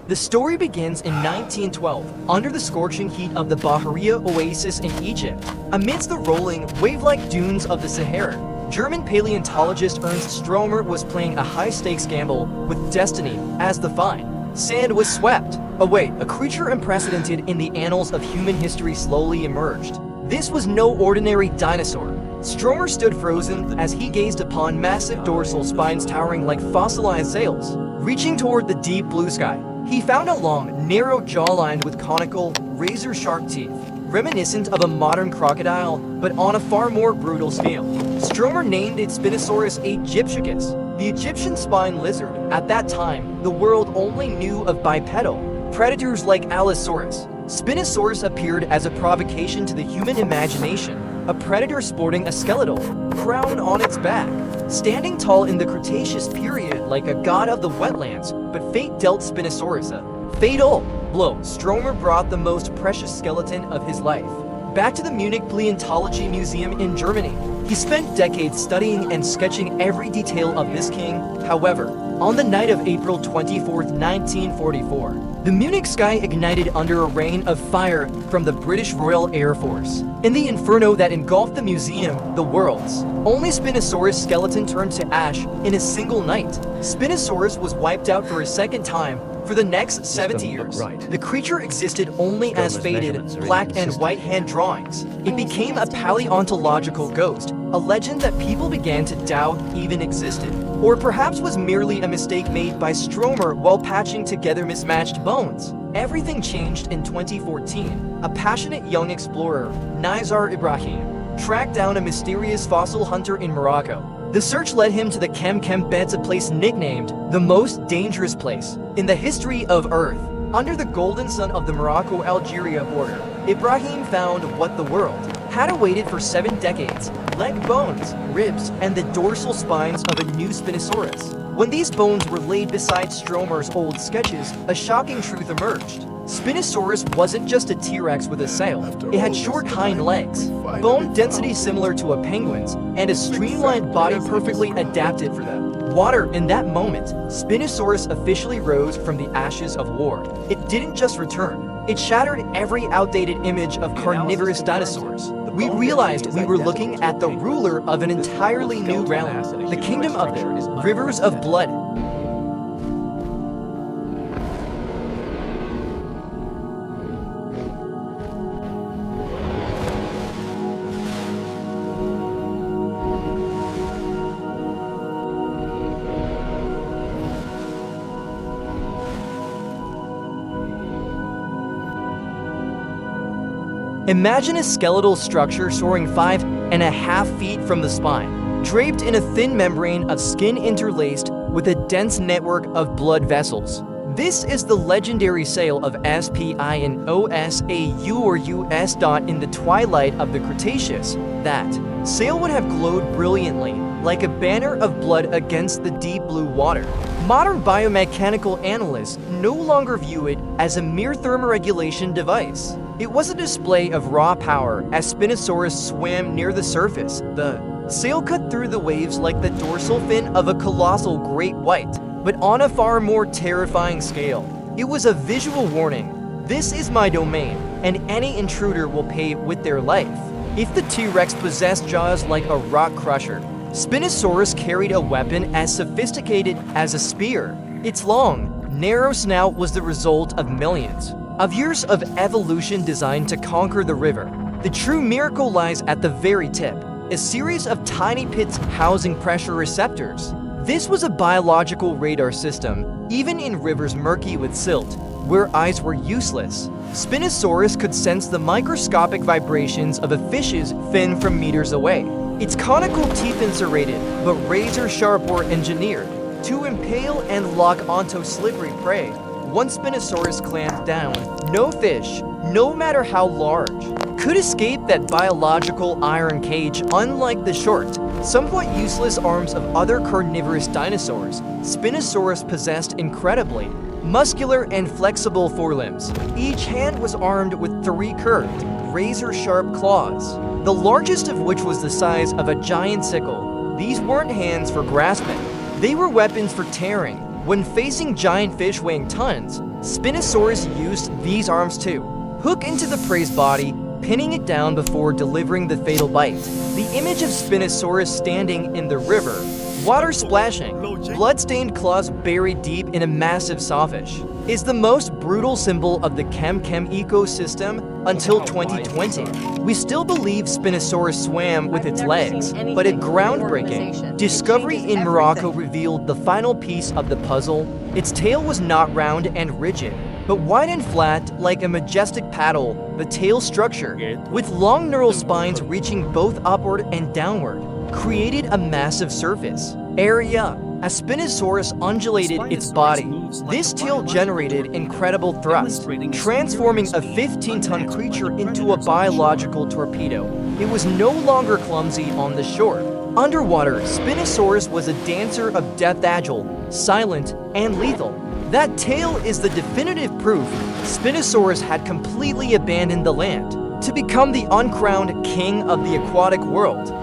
The story begins in 1912, under the scorching heat of the Bahariya oasis in Egypt. Amidst the rolling, wave-like dunes of the Sahara, German paleontologist Ernst Stromer was playing a high-stakes gamble with destiny as the fine sand was swept away. A creature unprecedented in the annals of human history slowly emerged. This was no ordinary dinosaur. Stromer stood frozen as he gazed upon massive dorsal spines towering like fossilized sails. Reaching toward the deep blue sky, he found a long, narrow jawline with conical, razor-sharp teeth, reminiscent of a modern crocodile, but on a far more brutal scale. Stromer named it Spinosaurus aegyptiacus, the Egyptian spine lizard. At that time, the world only knew of bipedal predators like Allosaurus. Spinosaurus appeared as a provocation to the human imagination, a predator sporting a skeletal crown on its back, standing tall in the Cretaceous period like a god of the wetlands. But fate dealt Spinosaurus a fatal blow. Stromer brought the most precious skeleton of his life back to the Munich Paleontology Museum in Germany. He spent decades studying and sketching every detail of this king. However, on the night of April 24, 1944, the Munich sky ignited under a rain of fire from the British Royal Air Force. In the inferno that engulfed the museum, the world's only Spinosaurus skeleton turned to ash in a single night. Spinosaurus was wiped out for a second time. For the next 70 years, the creature existed only as faded black and white hand drawings. It became a paleontological ghost, a legend that people began to doubt even existed. Or perhaps was merely a mistake made by Stromer while patching together mismatched bones. Everything changed in 2014. A passionate young explorer, Nizar Ibrahim, tracked down a mysterious fossil hunter in Morocco. The search led him to the Kem Kem beds, a place nicknamed the most dangerous place in the history of Earth. Under the golden sun of the Morocco-Algeria border, Ibrahim found what the world had awaited for 7 decades: leg bones, ribs, and the dorsal spines of a new Spinosaurus. When these bones were laid beside Stromer's old sketches, a shocking truth emerged. Spinosaurus wasn't just a T-Rex with a sail. It had short hind legs, bone density similar to a penguin's, and a streamlined body perfectly adapted for the water. In that moment, Spinosaurus officially rose from the ashes of war. It didn't just return. It shattered every outdated image of carnivorous dinosaurs. We realized we were looking at the ruler of an entirely new realm, the kingdom of the rivers of blood. Imagine a skeletal structure soaring 5.5 feet from the spine, draped in a thin membrane of skin interlaced with a dense network of blood vessels. This is the legendary sail of Spinosaurus, or US. In the twilight of the Cretaceous, that sail would have glowed brilliantly, like a banner of blood against the deep blue water. Modern biomechanical analysts no longer view it as a mere thermoregulation device. It was a display of raw power as Spinosaurus swam near the surface. The sail cut through the waves like the dorsal fin of a colossal great white, but on a far more terrifying scale. It was a visual warning. This is my domain, and any intruder will pay with their life. If the T-Rex possessed jaws like a rock crusher, Spinosaurus carried a weapon as sophisticated as a spear. Its long, narrow snout was the result of millions of years of evolution designed to conquer the river. The true miracle lies at the very tip, a series of tiny pits housing pressure receptors. This was a biological radar system, even in rivers murky with silt, where eyes were useless. Spinosaurus could sense the microscopic vibrations of a fish's fin from meters away. Its conical teeth serrated, but razor-sharp were engineered to impale and lock onto slippery prey. Once Spinosaurus clamped down, no fish, no matter how large, could escape that biological iron cage. Unlike the short, somewhat useless arms of other carnivorous dinosaurs, Spinosaurus possessed incredibly muscular and flexible forelimbs. Each hand was armed with 3 curved, razor-sharp claws, the largest of which was the size of a giant sickle. These weren't hands for grasping. They were weapons for tearing, When facing giant fish weighing tons, Spinosaurus used these arms to hook into the prey's body, pinning it down before delivering the fatal bite. The image of Spinosaurus standing in the river, water splashing, blood-stained claws buried deep in a massive sawfish, is the most brutal symbol of the Kem Kem ecosystem until 2020. We still believe Spinosaurus swam with its legs, but a groundbreaking discovery in Morocco revealed the final piece of the puzzle. Its tail was not round and rigid, but wide and flat like a majestic paddle. The tail structure, with long neural spines reaching both upward and downward, created a massive surface area. As Spinosaurus undulated its body, this tail generated incredible thrust, transforming a 15-ton creature into a biological torpedo. It was no longer clumsy on the shore. Underwater, Spinosaurus was a dancer of death, agile, silent, and lethal. That tail is the definitive proof Spinosaurus had completely abandoned the land to become the uncrowned king of the aquatic world.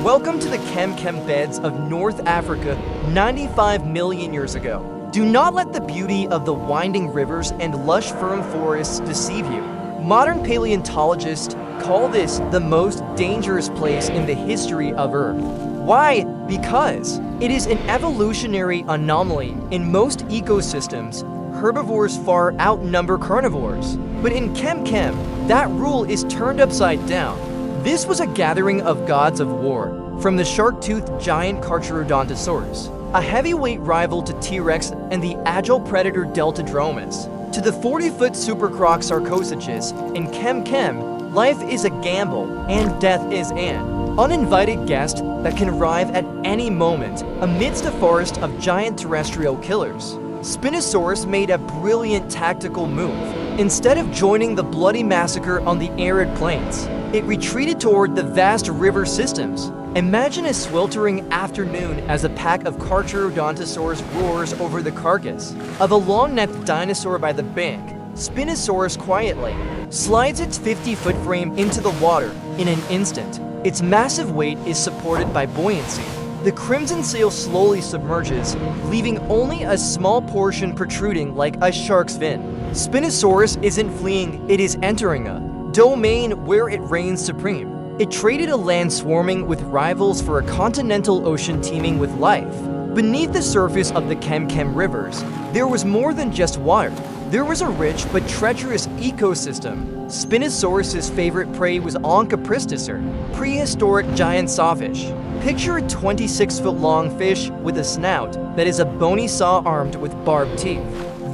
Welcome to the Kem Kem beds of North Africa 95 million years ago. Do not let the beauty of the winding rivers and lush fern forests deceive you. Modern paleontologists call this the most dangerous place in the history of Earth. Why? Because it is an evolutionary anomaly. In most ecosystems, herbivores far outnumber carnivores. But in Kem Kem, that rule is turned upside down. This was a gathering of gods of war, from the shark-toothed giant Carcharodontosaurus, a heavyweight rival to T-Rex and the agile predator Deltadromeus, to the 40-foot supercroc Sarcosuchus. In Kem Kem, life is a gamble and death is an uninvited guest that can arrive at any moment amidst a forest of giant terrestrial killers. Spinosaurus made a brilliant tactical move. Instead of joining the bloody massacre on the arid plains, it retreated toward the vast river systems. Imagine a sweltering afternoon as a pack of Carcharodontosaurus roars over the carcass of a long-necked dinosaur by the bank. Spinosaurus quietly slides its 50-foot frame into the water in an instant. Its massive weight is supported by buoyancy. The crimson sail slowly submerges, leaving only a small portion protruding like a shark's fin. Spinosaurus isn't fleeing, it is entering a domain where it reigns supreme. It traded a land swarming with rivals for a continental ocean teeming with life. Beneath the surface of the Kem Kem rivers, there was more than just water. There was a rich but treacherous ecosystem. Spinosaurus's favorite prey was Onchopristicus, prehistoric giant sawfish. Picture a 26-foot-long fish with a snout that is a bony saw armed with barbed teeth.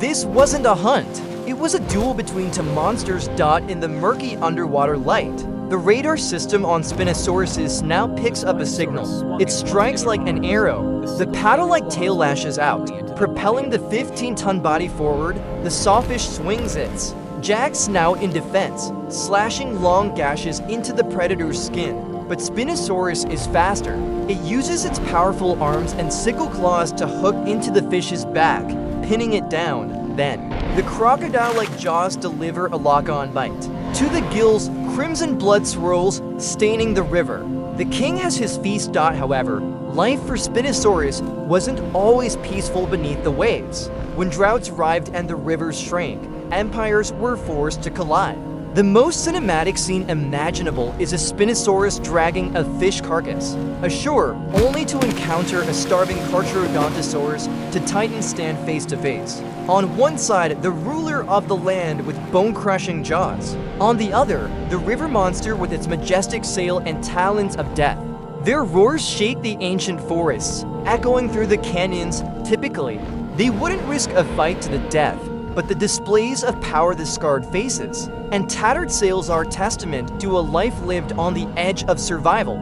This wasn't a hunt. It was a duel between two monsters in the murky underwater light. The radar system on Spinosaurus's snout picks up a signal. It strikes like an arrow. The paddle-like tail lashes out, propelling the 15-ton body forward. The sawfish swings its jagged snout in defense, slashing long gashes into the predator's skin. But Spinosaurus is faster. It uses its powerful arms and sickle claws to hook into the fish's back, pinning it down. Then, the crocodile-like jaws deliver a lock-on bite. To the gills, crimson blood swirls, staining the river. The king has his feast. However, life for Spinosaurus wasn't always peaceful beneath the waves. When droughts arrived and the rivers shrank, empires were forced to collide. The most cinematic scene imaginable is a Spinosaurus dragging a fish carcass ashore, only to encounter a starving Carcharodontosaurus to Titan stand face to face. On one side, the ruler of the land with bone-crushing jaws. On the other, the river monster with its majestic sail and talons of death. Their roars shake the ancient forests, echoing through the canyons. Typically, they wouldn't risk a fight to the death, but the displays of power the scarred faces and tattered sails are testament to a life lived on the edge of survival.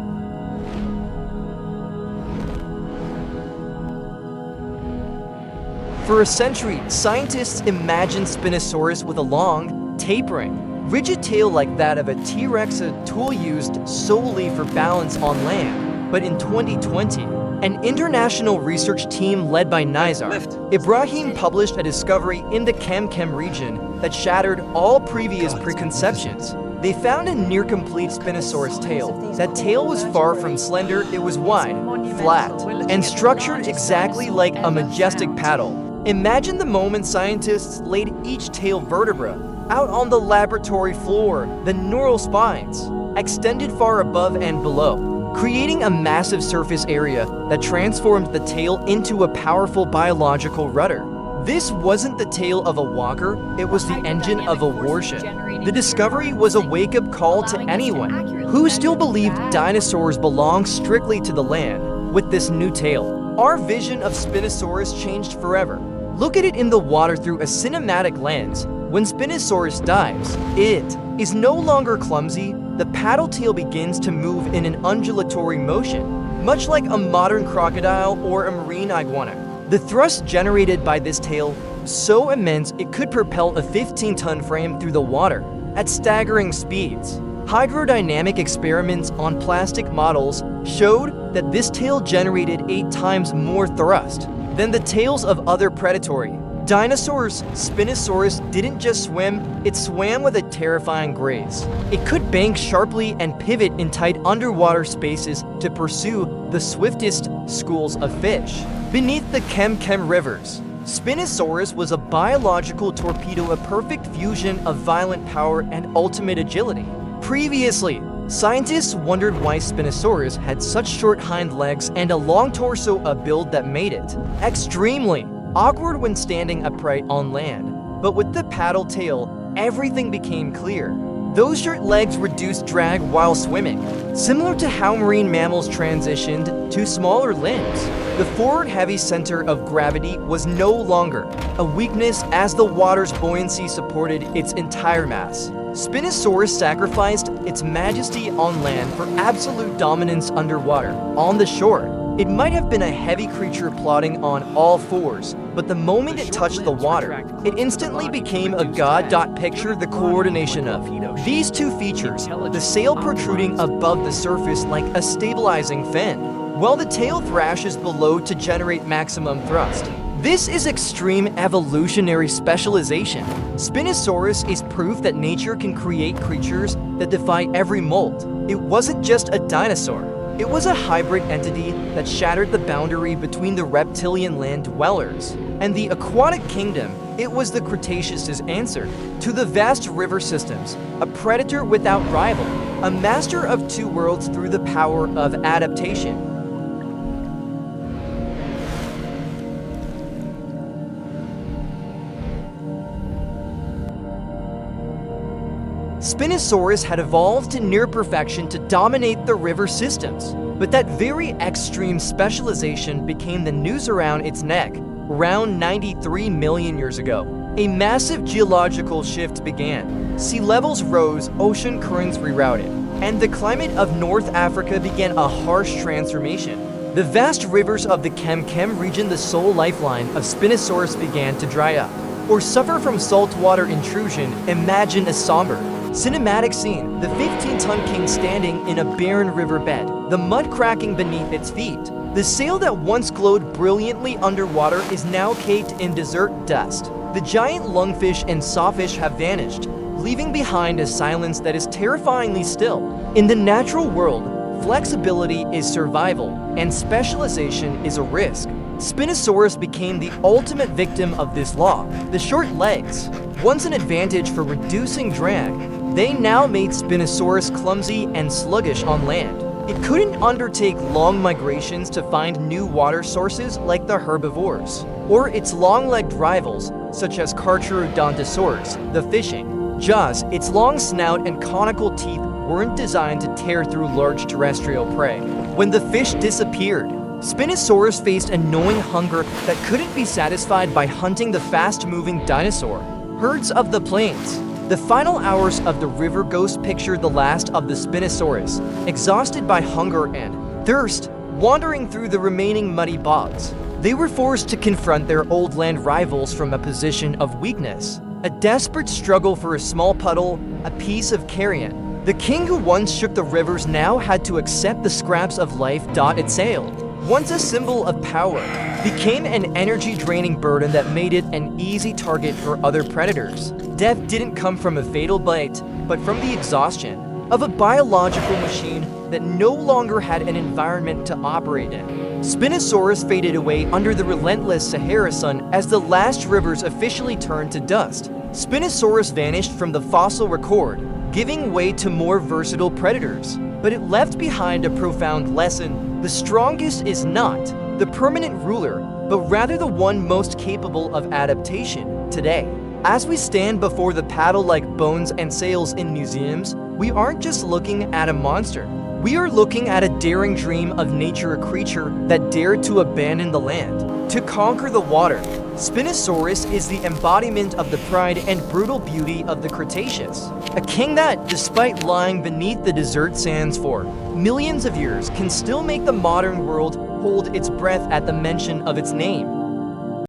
For a century, scientists imagined Spinosaurus with a long, tapering, rigid tail like that of a T-Rex, a tool used solely for balance on land. But in 2020, an international research team led by Nizar Ibrahim published a discovery in the Kem Kem region that shattered all previous preconceptions. They found a near-complete Spinosaurus tail. That tail was far from slender, it was wide, flat, and structured exactly like a majestic paddle. Imagine the moment scientists laid each tail vertebra out on the laboratory floor, the neural spines extended far above and below, creating a massive surface area that transformed the tail into a powerful biological rudder. This wasn't the tail of a walker, it was the engine of a warship. The discovery was a wake-up call to anyone who still believed dinosaurs belonged strictly to the land. With this new tail, our vision of Spinosaurus changed forever. Look at it in the water through a cinematic lens. When Spinosaurus dives, it is no longer clumsy. The paddle tail begins to move in an undulatory motion, much like a modern crocodile or a marine iguana. The thrust generated by this tail was so immense it could propel a 15-ton frame through the water at staggering speeds. Hydrodynamic experiments on plastic models showed that this tail generated 8 times more thrust than the tails of other predatory dinosaurs. Spinosaurus didn't just swim, it swam with a terrifying grace. It could bank sharply and pivot in tight underwater spaces to pursue the swiftest schools of fish. Beneath the Kem Kem rivers, Spinosaurus was a biological torpedo, a perfect fusion of violent power and ultimate agility. Previously, scientists wondered why Spinosaurus had such short hind legs and a long torso, a build that made it extremely awkward when standing upright on land. But with the paddle tail, everything became clear. Those short legs reduced drag while swimming, similar to how marine mammals transitioned to smaller limbs. The forward heavy center of gravity was no longer a weakness as the water's buoyancy supported its entire mass. Spinosaurus sacrificed its majesty on land for absolute dominance underwater. On the shore, it might have been a heavy creature plodding on all fours, but the moment it touched the water, it instantly became a god. Picture the coordination of these two features, the sail protruding above the surface like a stabilizing fin, while the tail thrashes below to generate maximum thrust. This is extreme evolutionary specialization. Spinosaurus is proof that nature can create creatures that defy every mold. It wasn't just a dinosaur. It was a hybrid entity that shattered the boundary between the reptilian land dwellers and the aquatic kingdom. It was the Cretaceous' answer to the vast river systems, a predator without rival, a master of two worlds through the power of adaptation. Spinosaurus had evolved to near perfection to dominate the river systems, but that very extreme specialization became the noose around its neck around 93 million years ago. A massive geological shift began. Sea levels rose, ocean currents rerouted, and the climate of North Africa began a harsh transformation. The vast rivers of the Kem Kem region, the sole lifeline of Spinosaurus, began to dry up or suffer from saltwater intrusion. Imagine a somber, cinematic scene, the 15-ton king standing in a barren riverbed, the mud cracking beneath its feet. The sail that once glowed brilliantly underwater is now caked in desert dust. The giant lungfish and sawfish have vanished, leaving behind a silence that is terrifyingly still. In the natural world, flexibility is survival, and specialization is a risk. Spinosaurus became the ultimate victim of this law. The short legs, once an advantage for reducing drag, they now made Spinosaurus clumsy and sluggish on land. It couldn't undertake long migrations to find new water sources like the herbivores, or its long-legged rivals, such as Carcharodontosaurus, the fishing. Jaws, its long snout and conical teeth weren't designed to tear through large terrestrial prey. When the fish disappeared, Spinosaurus faced a gnawing hunger that couldn't be satisfied by hunting the fast-moving dinosaur herds of the plains. The final hours of the river ghost pictured the last of the Spinosaurus, exhausted by hunger and thirst, wandering through the remaining muddy bogs. They were forced to confront their old land rivals from a position of weakness, a desperate struggle for a small puddle, a piece of carrion. The king who once shook the rivers now had to accept the scraps of life. Its sail, once a symbol of power, became an energy-draining burden that made it an easy target for other predators. Death didn't come from a fatal bite, but from the exhaustion of a biological machine that no longer had an environment to operate in. Spinosaurus faded away under the relentless Sahara sun as the last rivers officially turned to dust. Spinosaurus vanished from the fossil record, giving way to more versatile predators. But it left behind a profound lesson. The strongest is not the permanent ruler, but rather the one most capable of adaptation today. As we stand before the paddle-like bones and sails in museums, we aren't just looking at a monster. We are looking at a daring dream of nature, a creature that dared to abandon the land, to conquer the water. Spinosaurus is the embodiment of the pride and brutal beauty of the Cretaceous. A king that, despite lying beneath the desert sands for millions of years, can still make the modern world hold its breath at the mention of its name.